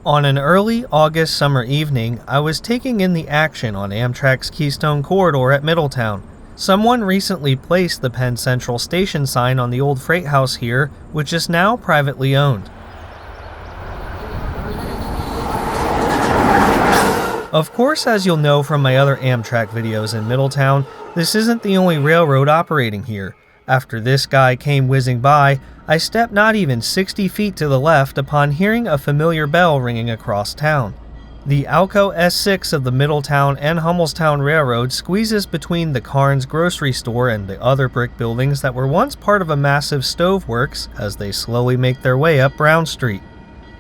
On an early August summer evening, I was taking in the action on Amtrak's Keystone Corridor at Middletown. Someone recently placed the Penn Central Station sign on the old freight house here, which is now privately owned. Of course, as you'll know from my other Amtrak videos in Middletown, this isn't the only railroad operating here. After this guy came whizzing by, I stepped not even 60 feet to the left upon hearing a familiar bell ringing across town. The ALCO S-6 of the Middletown and Hummelstown Railroad squeezes between the Carnes grocery store and the other brick buildings that were once part of a massive stove works as they slowly make their way up Brown Street.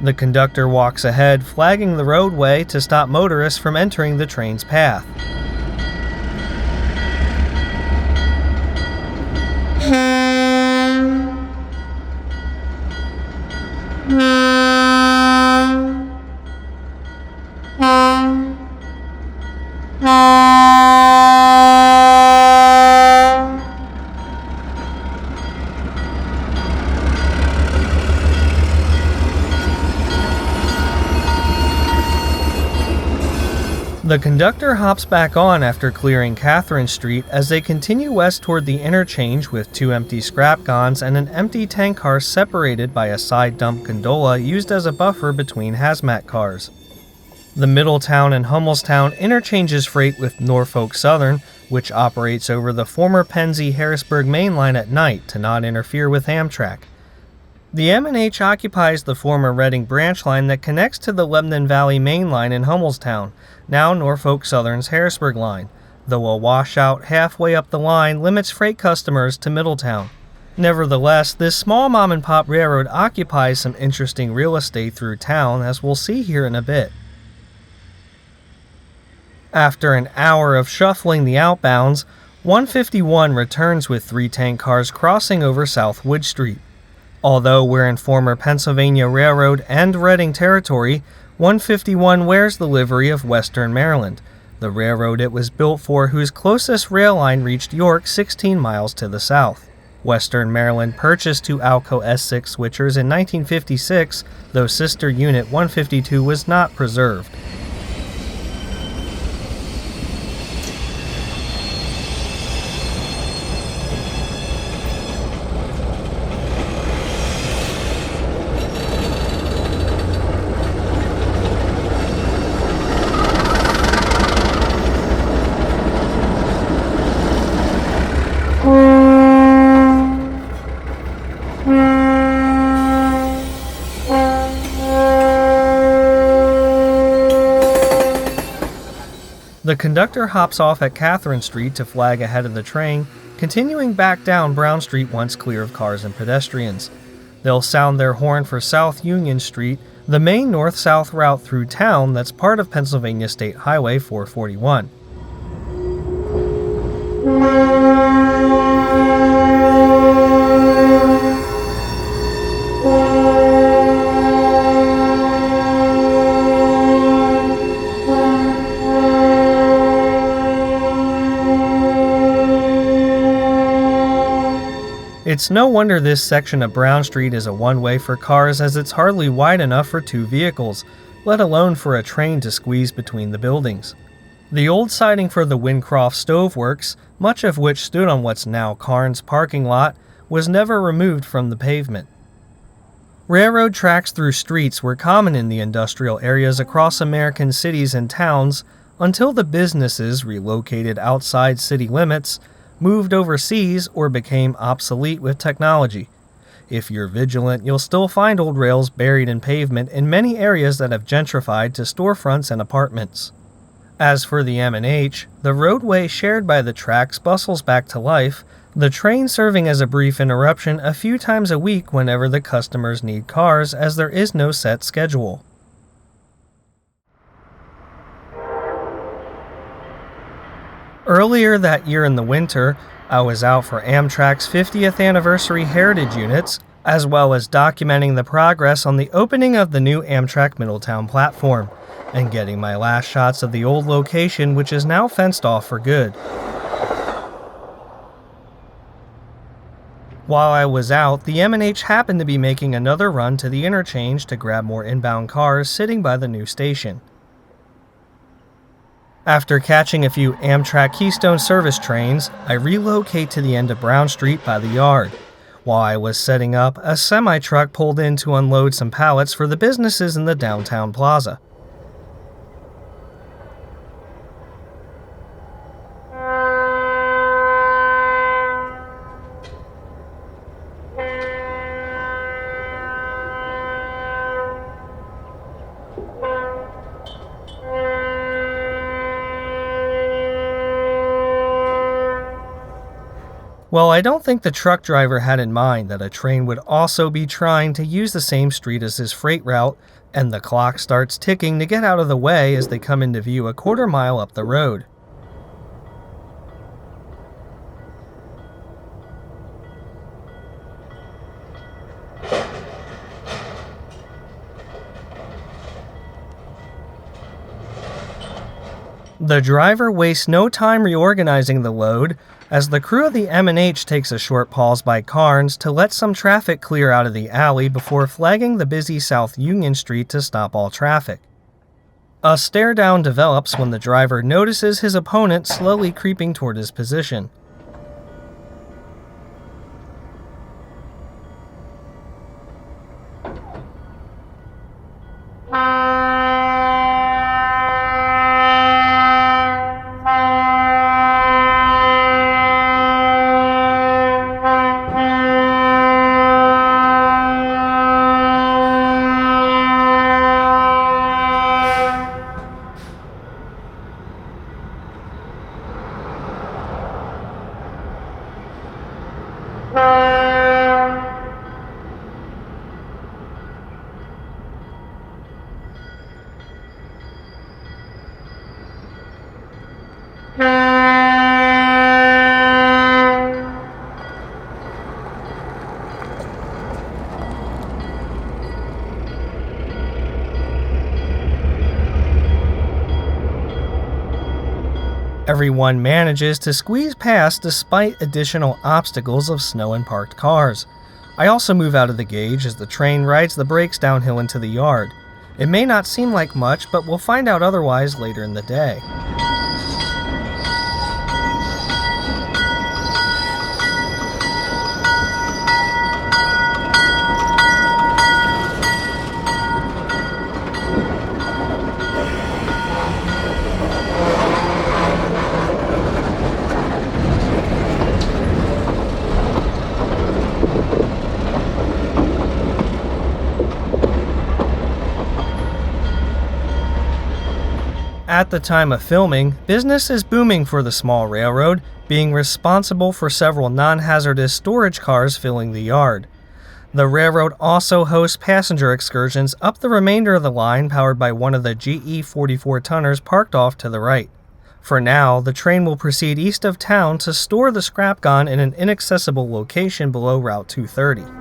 The conductor walks ahead, flagging the roadway to stop motorists from entering the train's path. The conductor hops back on after clearing Catherine Street as they continue west toward the interchange with two empty scrap gons and an empty tank car separated by a side dump gondola used as a buffer between hazmat cars. The Middletown and Hummelstown interchanges freight with Norfolk Southern, which operates over the former Penn-Harrisburg main line at night to not interfere with Amtrak. The M&H occupies the former Reading branch line that connects to the Lebanon Valley main line in Hummelstown, now Norfolk Southern's Harrisburg line, though a washout halfway up the line limits freight customers to Middletown. Nevertheless, this small mom-and-pop railroad occupies some interesting real estate through town, as we'll see here in a bit. After an hour of shuffling the outbounds, 151 returns with three tank cars crossing over South Wood Street. Although we're in former Pennsylvania Railroad and Reading territory, 151 wears the livery of Western Maryland, the railroad it was built for, whose closest rail line reached York 16 miles to the south. Western Maryland purchased two ALCO S-6 switchers in 1956, though sister unit 152 was not preserved. The conductor hops off at Catherine Street to flag ahead of the train, continuing back down Brown Street once clear of cars and pedestrians. They'll sound their horn for South Union Street, the main north-south route through town that's part of Pennsylvania State Highway 441. It's no wonder this section of Brown Street is a one-way for cars, as it's hardly wide enough for two vehicles, let alone for a train to squeeze between the buildings. The old siding for the Wincroft Stove Works, much of which stood on what's now Carnes parking lot, was never removed from the pavement. Railroad tracks through streets were common in the industrial areas across American cities and towns until the businesses relocated outside city limits, moved overseas, or became obsolete with technology. If you're vigilant, you'll still find old rails buried in pavement in many areas that have gentrified to storefronts and apartments. As for the M&H, the roadway shared by the tracks bustles back to life, the train serving as a brief interruption a few times a week whenever the customers need cars, as there is no set schedule. Earlier that year in the winter, I was out for Amtrak's 50th anniversary Heritage Units, as well as documenting the progress on the opening of the new Amtrak Middletown platform, and getting my last shots of the old location, which is now fenced off for good. While I was out, the M&H happened to be making another run to the interchange to grab more inbound cars sitting by the new station. After catching a few Amtrak Keystone service trains, I relocate to the end of Brown Street by the yard. While I was setting up, a semi-truck pulled in to unload some pallets for the businesses in the downtown plaza. Well, I don't think the truck driver had in mind that a train would also be trying to use the same street as his freight route, and the clock starts ticking to get out of the way as they come into view a quarter mile up the road. The driver wastes no time reorganizing the load, as the crew of the M&H takes a short pause by Carnes to let some traffic clear out of the alley before flagging the busy South Union Street to stop all traffic. A stare-down develops when the driver notices his opponent slowly creeping toward his position. Everyone manages to squeeze past despite additional obstacles of snow and parked cars. I also move out of the gauge as the train rides the brakes downhill into the yard. It may not seem like much, but we'll find out otherwise later in the day. At the time of filming, business is booming for the small railroad, being responsible for several non-hazardous storage cars filling the yard. The railroad also hosts passenger excursions up the remainder of the line powered by one of the GE 44-tonners parked off to the right. For now, the train will proceed east of town to store the scrap gun in an inaccessible location below Route 230.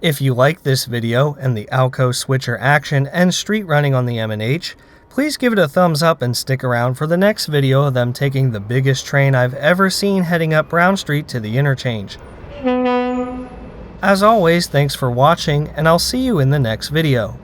If you like this video and the ALCO switcher action and street running on the M&H, please give it a thumbs up and stick around for the next video of them taking the biggest train I've ever seen heading up Brown Street to the interchange. As always, thanks for watching, and I'll see you in the next video.